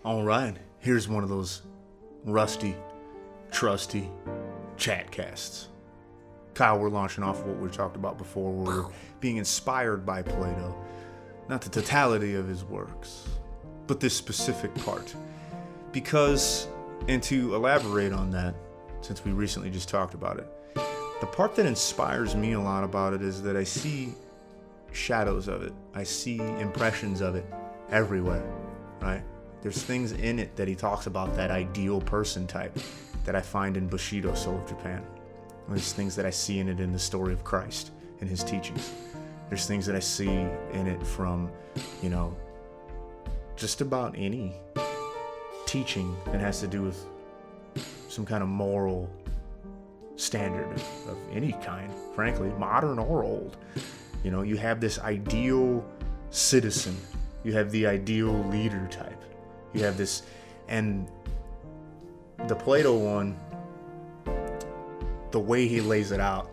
All right, here's one of those rusty, trusty Chatcasts. Kyle, we're launching off of what we talked about before. We're being inspired by Plato. Not the totality of his works, but this specific part. Because, and to elaborate on that, since we recently just talked about it, the part that inspires me a lot about it is that I see shadows of it. I see impressions of it everywhere, right? There's things in it that he talks about, that ideal person type, that I find in Bushido, Soul of Japan. There's things that I see in it in the story of Christ and his teachings. There's things that I see in it from, just about any teaching that has to do with some kind of moral standard of any kind, frankly, modern or old. You have this ideal citizen. You have the ideal leader type. You have this, and the Plato one, the way he lays it out,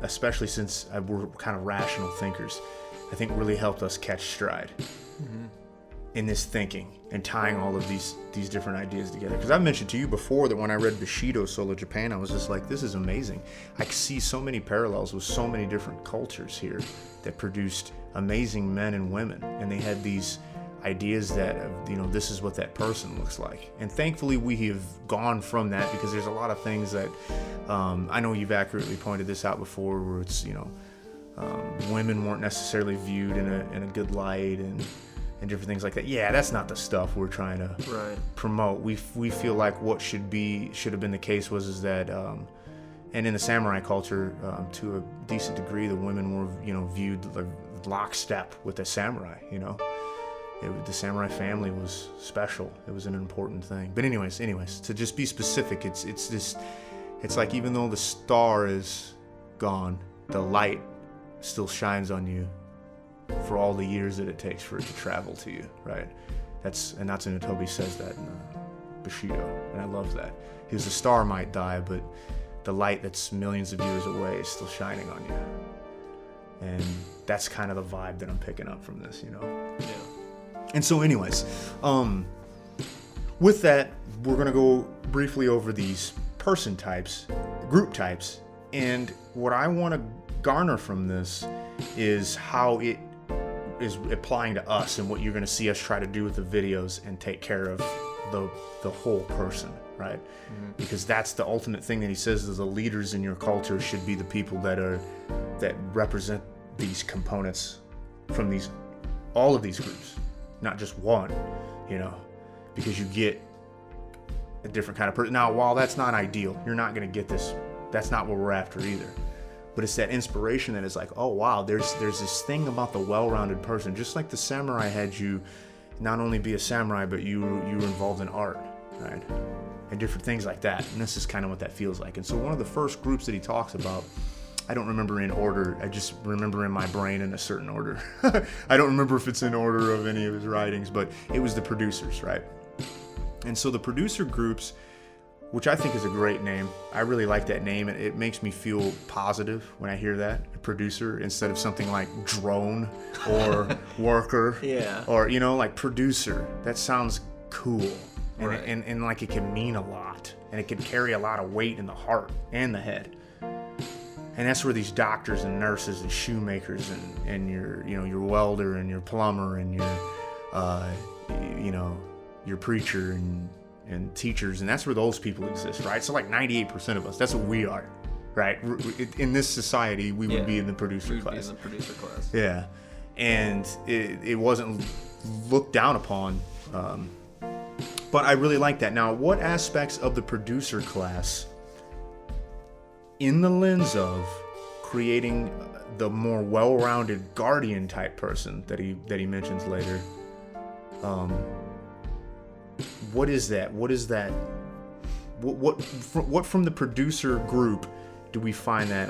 especially since we're kind of rational thinkers, I think really helped us catch stride in this thinking and tying all of these different ideas together. Because I've mentioned to you before that when I read Bushido, Soul of Japan, I was just like, this is amazing. I see so many parallels with so many different cultures here that produced amazing men and women, and they had these ideas that, this is what that person looks like. And thankfully we have gone from that, because there's a lot of things that I know you've accurately pointed this out before, where it's women weren't necessarily viewed in a good light, and different things like that. Yeah, that's not the stuff we're trying to promote. We feel like what should have been the case was that and in the samurai culture, to a decent degree, the women were viewed like lockstep with the samurai. The samurai family was special. It was an important thing. But anyways, to just be specific, it's like, even though the star is gone, the light still shines on you for all the years that it takes for it to travel to you, right? That's Natsunotobi says that in Bushido, and I love that. Because the star might die, but the light that's millions of years away is still shining on you. And that's kind of the vibe that I'm picking up from this, Yeah. And so anyways, with that, we're going to go briefly over these person types, group types, and what I want to garner from this is how it is applying to us and what you're going to see us try to do with the videos and take care of the whole person, right? Mm-hmm. Because that's the ultimate thing that he says, is the leaders in your culture should be the people that represent these components from all of these groups. Not just one, because you get a different kind of person. Now, while that's not ideal, you're not going to get this. That's not what we're after either. But it's that inspiration that is like, oh, wow, there's this thing about the well-rounded person. Just like the samurai had you not only be a samurai, but you were involved in art, right? And different things like that. And this is kind of what that feels like. And so one of the first groups that he talks about, I don't remember in order. I just remember in my brain in a certain order. I don't remember if it's in order of any of his writings, but it was the producers, right? And so the producer groups, which I think is a great name. I really like that name. It makes me feel positive when I hear that, a producer, instead of something like drone or worker. Yeah. Or, like producer. That sounds cool. And, right. and like it can mean a lot. And it can carry a lot of weight in the heart and the head. And that's where these doctors and nurses and shoemakers and your welder and your plumber and your preacher and teachers, and that's where those people exist, right? So like 98% of us, that's what we are, right? In this society, we would be in the producer class. Be in the producer class. Yeah, and it wasn't looked down upon, but I really like that. Now, what aspects of the producer class, in the lens of creating the more well-rounded guardian type person that he mentions later, what is that? What is that? What from the producer group do we find that?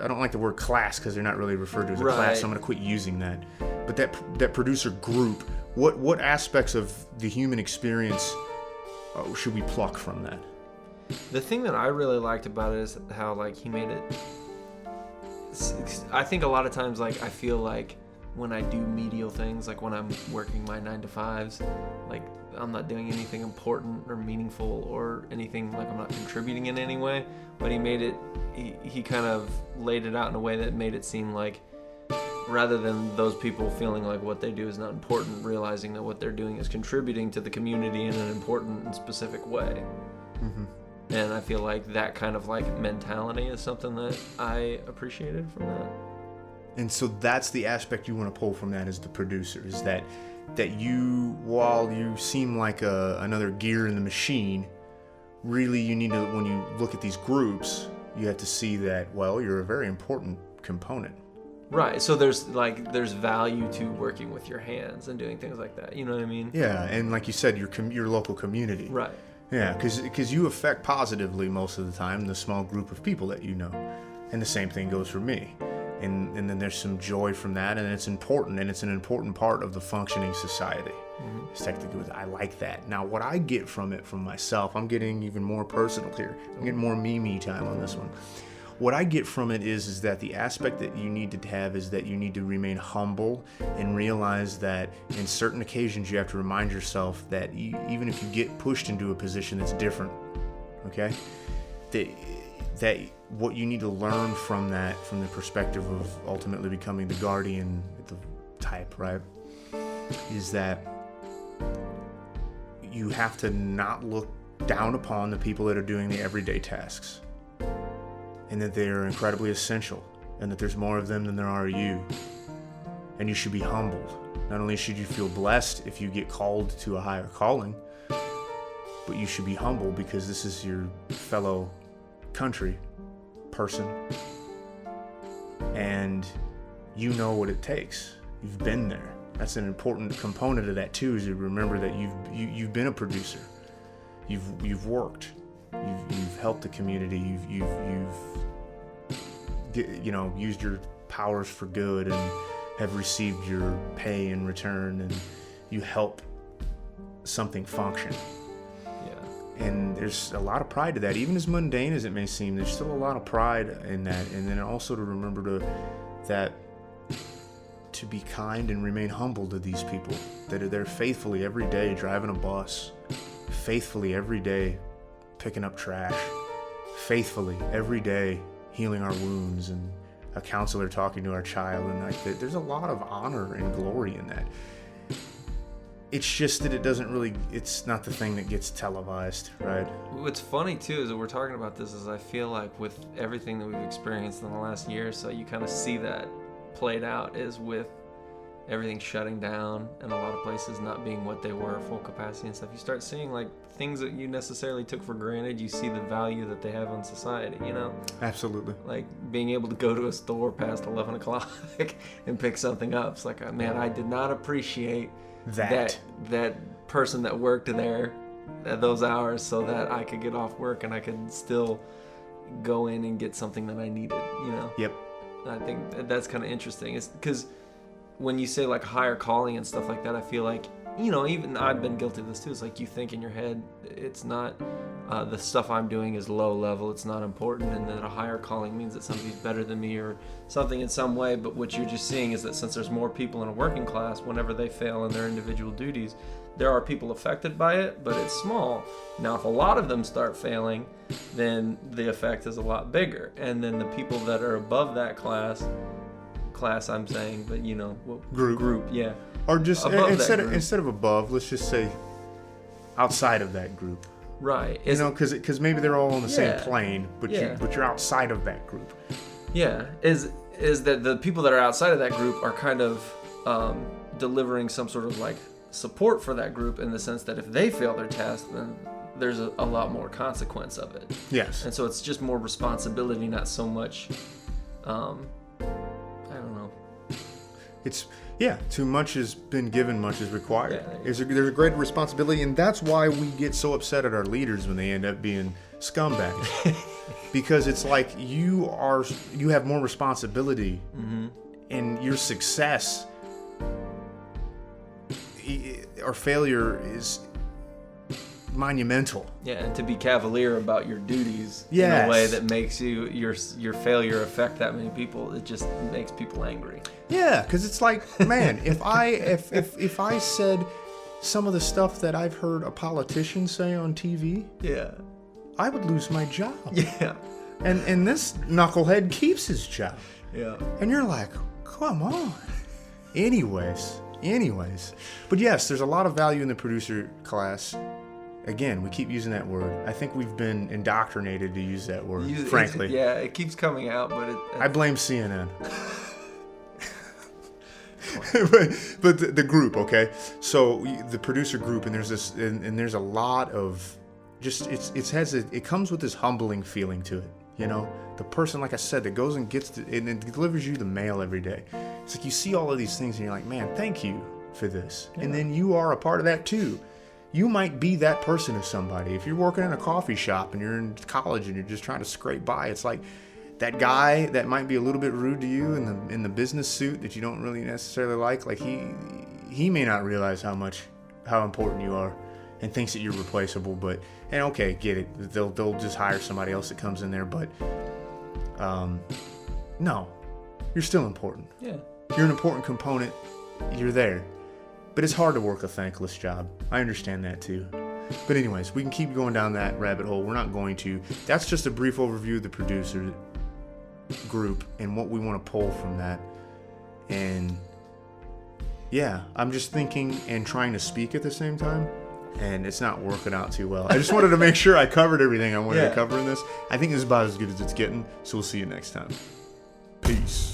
I don't like the word class because they're not really referred to as a class, so I'm going to quit using that. But that producer group, what aspects of the human experience should we pluck from that? The thing that I really liked about it is how he made it. I think a lot of times I feel like when I do medial things, like when I'm working my 9 to 5s, like I'm not doing anything important or meaningful or anything, like I'm not contributing in any way. But he kind of laid it out in a way that made it seem like, rather than those people feeling like what they do is not important, realizing that what they're doing is contributing to the community in an important and specific way. Mm-hmm. And I feel like that kind of like mentality is something that I appreciated from that. And so that's the aspect you want to pull from that as the producer, is that you, while you seem like another gear in the machine, really you need to, when you look at these groups, you have to see that, well, you're a very important component. Right. So there's value to working with your hands and doing things like that. You know what I mean? Yeah, and like you said, your local community. Right. Yeah, because you affect positively most of the time the small group of people that you know. And the same thing goes for me. And then there's some joy from that, and it's important, and it's an important part of the functioning society. Mm-hmm. It's technically, I like that. Now, what I get from it, from myself, I'm getting even more personal here. I'm getting more me time on this one. What I get from it is that the aspect that you need to have is that you need to remain humble and realize that in certain occasions you have to remind yourself that even if you get pushed into a position that's different, okay, that what you need to learn from that, from the perspective of ultimately becoming the guardian the type, right, is that you have to not look down upon the people that are doing the everyday tasks, and that they are incredibly essential, and that there's more of them than there are you. And you should be humbled. Not only should you feel blessed if you get called to a higher calling, but you should be humble because this is your fellow country person, and you know what it takes. You've been there. That's an important component of that too, is to remember that you've been a producer. You've worked. You've helped the community. You've used your powers for good and have received your pay in return, and you help something function. Yeah. And there's a lot of pride to that. Even as mundane as it may seem, there's still a lot of pride in that. And then also to remember to be kind and remain humble to these people that are there faithfully every day driving a bus, faithfully every day picking up trash, faithfully every day healing our wounds, and a counselor talking to our child, and like there's a lot of honor and glory in that. It's just that it's not the thing that gets televised, right? What's funny too is that we're talking about this, is I feel like with everything that we've experienced in the last year or so, you kind of see that played out, is with everything shutting down and a lot of places not being what they were, full capacity and stuff. You start seeing like things that you necessarily took for granted. You see the value that they have on society, you know? Absolutely. Like being able to go to a store past 11 o'clock and pick something up. It's like, man, I did not appreciate that person that worked there at those hours so that I could get off work and I could still go in and get something that I needed, you know? Yep. I think that's kind of interesting. It's because when you say like higher calling and stuff like that, I feel like, you know, even I've been guilty of this too. It's like you think in your head, it's not, the stuff I'm doing is low level, it's not important, and that a higher calling means that somebody's better than me or something in some way. But what you're just seeing is that since there's more people in a working class, whenever they fail in their individual duties, there are people affected by it, but it's small. Now, if a lot of them start failing, then the effect is a lot bigger. And then the people that are above that class I'm saying, but you know, group, yeah. Or just instead of above, let's just say outside of that group. Right. You know, because maybe they're all on the same plane, but you're outside of that group. Yeah. Is that the people that are outside of that group are kind of delivering some sort of like support for that group, in the sense that if they fail their task, then there's a lot more consequence of it. Yes. And so it's just more responsibility, not so much I don't know. It's too much has been given, much is required. Yeah, there's a great responsibility, and that's why we get so upset at our leaders when they end up being scumbags. Because it's like you have more responsibility, mm-hmm. and your success or failure monumental. Yeah, and to be cavalier about your duties in Yes. a way that makes your failure affect that many people, it just makes people angry. Yeah, because it's like, man, if I said some of the stuff that I've heard a politician say on TV, Yeah. I would lose my job. Yeah. And this knucklehead keeps his job. Yeah. And you're like, come on. Anyways. But yes, there's a lot of value in the producer class. Again, we keep using that word. I think we've been indoctrinated to use that word, frankly. It keeps coming out, but I blame CNN. but the group, okay? So the producer group, and there's this, and there's a lot of just, it comes with this humbling feeling to it, you know? The person, like I said, that goes and gets and delivers you the mail every day. It's like you see all of these things and you're like, man, thank you for this. Yeah. And then you are a part of that too. You might be that person to somebody. If you're working in a coffee shop and you're in college and you're just trying to scrape by, it's like that guy that might be a little bit rude to you in the business suit that you don't really necessarily like he may not realize how important you are and thinks that you're replaceable, and okay, get it. They'll just hire somebody else that comes in there, but no, you're still important. Yeah. You're an important component. You're there. But it's hard to work a thankless job. I understand that too. But anyways, we can keep going down that rabbit hole. We're not going to. That's just a brief overview of the producer group and what we want to pull from that. And yeah, I'm just thinking and trying to speak at the same time, and it's not working out too well. I just wanted to make sure I covered everything I wanted to cover in this. I think this is about as good as it's getting, so we'll see you next time. Peace.